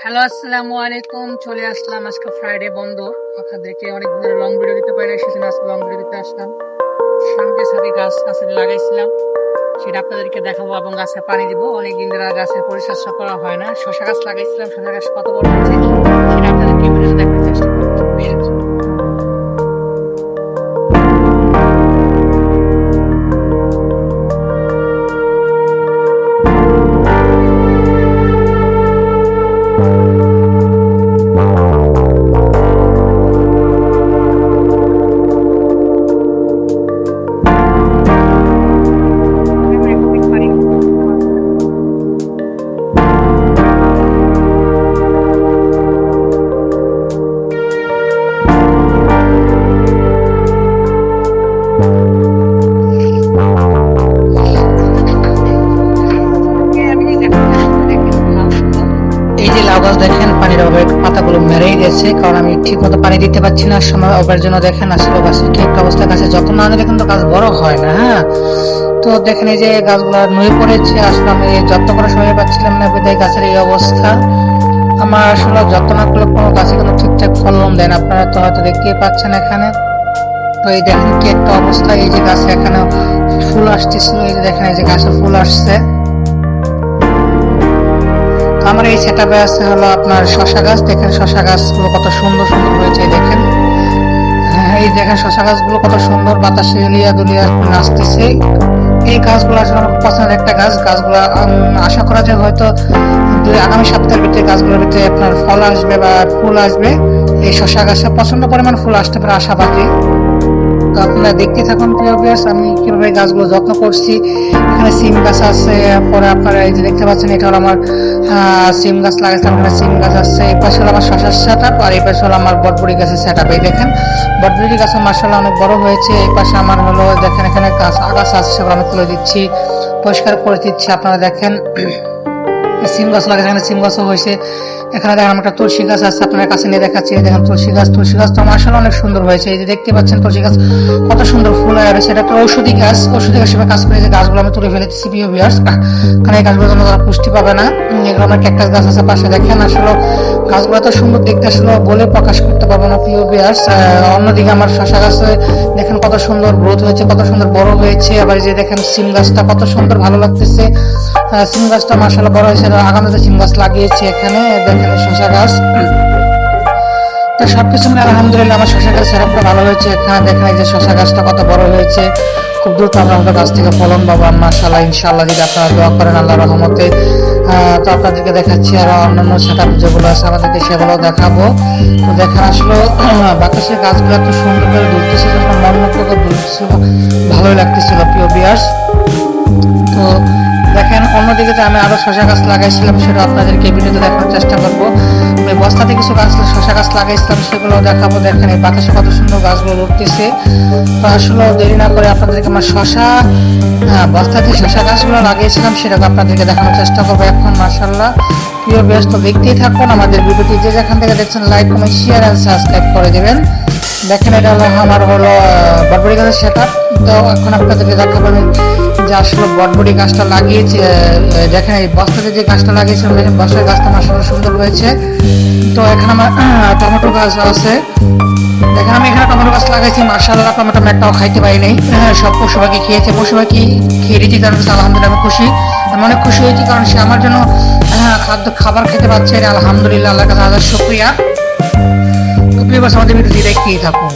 Hello, আসসালামু আলাইকুম। চলে আসলাম, আজকে ফ্রাইডে বন্ধ। আপনাদেরকে অনেক দিন লং ভিডিও দিতে পারি না, সেজন্য আজকে লং ভিডিও দিতে আসলাম। সঙ্গে সাথে গাছ গাছে লাগাইছিলাম, সেটা আপনাদেরকে দেখাবো এবং গাছে পানি দিব। অনেকদিন ধরে গাছের পরিচর্যা করা হয় না। শশা গাছ লাগাইছিলাম, শশা গাছ কত বড় হয়েছে সেটা আপনাদেরকে ভিডিওতে দেখার চেষ্টা করবো। এই যে লাউ গাছ দেখেন, পানির অভাবে পাতাগুলো মেরেই গেছে, কারণ আমি ঠিক মতো পানি দিতে পারছি না। সময় অভাবের জন্য দেখেন আসলে গাছের কি একটা অবস্থা। গাছের যত্ন না নিলে কিন্তু গাছ বড় হয় না। হ্যাঁ, তো দেখেন এই যে গাছগুলো নুয়ে পড়েছে। আসলে আমি যত্ন করার সময় পাচ্ছিলাম না, বিধায় গাছের এই অবস্থা। আমার আসলে যত্ন না করলে কোনো গাছে কোনো ঠিকঠাক ফলন দেয় না। আপনারা তো হয়তো দেখতেই পাচ্ছেন এখানে। তো এই দেখেন কি একটা অবস্থা। এই যে গাছে এখানে ফুল আসতেছিল, এই যে দেখেন এই যে গাছে ফুল আসছে। আমার এই সেটআপে আছে হলো আপনার শশা গাছ। দেখেন শশা গাছগুলো কত সুন্দর সুন্দর হয়েছে, দেখেন। এই দেখেন শশা গাছগুলো কত সুন্দর বাতাসে হিলিয়া দুলিয়া নাচতেছে। এই গাছগুলো আসলে আমার পছন্দের একটা গাছ। গাছগুলো আশা করা যায় হয়তো আগামী সপ্তাহের ভিতরে গাছগুলোর ভিতরে আপনার ফল আসবে বা ফুল আসবে। এই শশা গাছে প্রচন্ড পরিমাণ ফুল আসতে পারে আশাবাদী। তো আপনারা দেখতে থাকুন প্রিয় ভিউয়ার্স, আমি কিভাবে গাছগুলো যত্ন করছি। এখানে সিম গাছ আছে, পরে আপনারা এই যে দেখতে পাচ্ছেন এটা হলো আমার সিম গাছ লাগাইছিলাম। এখানে সিম গাছ আছে, এই পাশে হলো আমার শশার সেটআপ, আর এই পাশে হলো আমার বটবড়ি গাছের সেটআপ। এই দেখেন বটবড়ি গাছ মাশাআল্লাহ অনেক বড় হয়েছে। এই পাশে আমার হলো দেখেন এখানে গাছ আগাছা আছে, সেগুলো আমি তুলে দিচ্ছি, পরিষ্কার করে দিচ্ছি। আপনারা দেখেন সিম গাছ লাগাইছে, এখানে সিম গাছও হয়েছে। এখানে দেখেন একটা তুলসী গাছ আছে, আপনার কাছে নিয়ে দেখাচ্ছি। দেখেন তুলসী গাছ তো মাশাআল্লাহ অনেক সুন্দর হয়েছে। এই যে দেখতে পাচ্ছেন তুলসী গাছ কত সুন্দর ফুল হয়েছে। এটা একটা ঔষধি গাছ, ঔষধি গাছ হিসেবে কাজ করে। যে গাছগুলো আমি তুলে ফেলেছি প্রিয় ভিউয়ার্স, কারণ এই গাছগুলো জন্য তারা পুষ্টি পাবে না। এগুলো আমার ক্যাকটাস গাছ আছে পাশে। দেখেন আসলে গাছগুলো এত সুন্দর দেখতে, আসলে বলে প্রকাশ করতে পারবো না প্রিয় ভিউয়ার্স। অন্যদিকে আমার শশা গাছ দেখেন কত সুন্দর গ্রোথ হয়েছে, কত সুন্দর বড় হয়েছে। আবার যে দেখেন সিম গাছটা কত সুন্দর ভালো লাগতেছে। সিম গাছটা মাশাআল্লাহ বড় হয়েছে। আগামীতে সিম গাছ লাগিয়েছি এখানে, দেখেন শশা গাছ। তো সবকিছু মিলে আলহামদুলিল্লাহ আমার শশা গাছ সেরকম ভালো হয়েছে। এখানে দেখেন এই যে শশা গাছটা কত বড় হয়েছে। খুব দ্রুত আমরা আমাদের গাছ থেকে ফলন পাবো মাশাআল্লাহ, ইনশাআল্লাহ, যদি আপনারা দোয়া করেন আল্লাহর রহমতে। তো আপনাদেরকে দেখাচ্ছি আরো অন্যান্য সেটআপ যেগুলো আছে আমাদেরকে, সেগুলো দেখাবো। তো দেখেন আসলে বাতাসের গাছগুলো এত সুন্দর করে দুলতেছিল, মন মতো করে দুলতেছিল, ভালোই লাগতেছিল প্রিয় ভিউয়ার্স। তো দেখেন অন্যদিকে যে আমি আরো শশা গাছ লাগাইছিলাম, সেটা আপনাদেরকে ভিডিওতে দেখানোর চেষ্টা করবো। ওই বস্তাতে কিছু গাছ শশা গাছ লাগাইছিলাম, সেগুলো দেখাবো। দেখেন এই বাতাসে কত সুন্দর গাছগুলো উঠতেছে। তো আসলে দেরি না করে আপনাদেরকে আমার বস্তাতে শশা গাছগুলো লাগিয়েছিলাম, সেটাকে আপনাদেরকে দেখানোর চেষ্টা করবো এখন। মাশাআল্লাহ প্রিয় ব্যস্ত দেখতেই থাকুন আমাদের ভিডিওটি। যে যেখান থেকে দেখছেন like comment share and subscribe করে দেবেন। দেখেন এটা হলো আমার হলো বটবড়ি গাছের সেটআপ। তো এখন আপনাদেরকে দেখাবো যে আসলে বটবড়ি গাছটা লাগিয়েছে। দেখেন এই বস্তাতে যে গাছটা লাগিয়েছিলাম, দেখেন বস্তার গাছটা মাশাআল্লাহ সুন্দর হয়েছে। তো এখানে আমার টমেটো গাছ আছে। দেখেন আমি এখানে টমেটো গাছ লাগাইছি, মাশাআল্লাহ টমেটো একটাও খাইতে পারি নাই। সব পশু পাখি খেয়েছে। পশু পাখি খেয়ে দিয়েছি, তার কাছে আলহামদুলিল্লাহ আমি খুশি। আমি অনেক খুশি হয়েছি, কারণ সে আমার জন্য খাবার খেতে পারছে। আলহামদুলিল্লাহ, আল্লাহর কাছে হাজার শুকরিয়া। তো প্রিয় আমাদের ভিডিওটি দেখতেই থাকুন।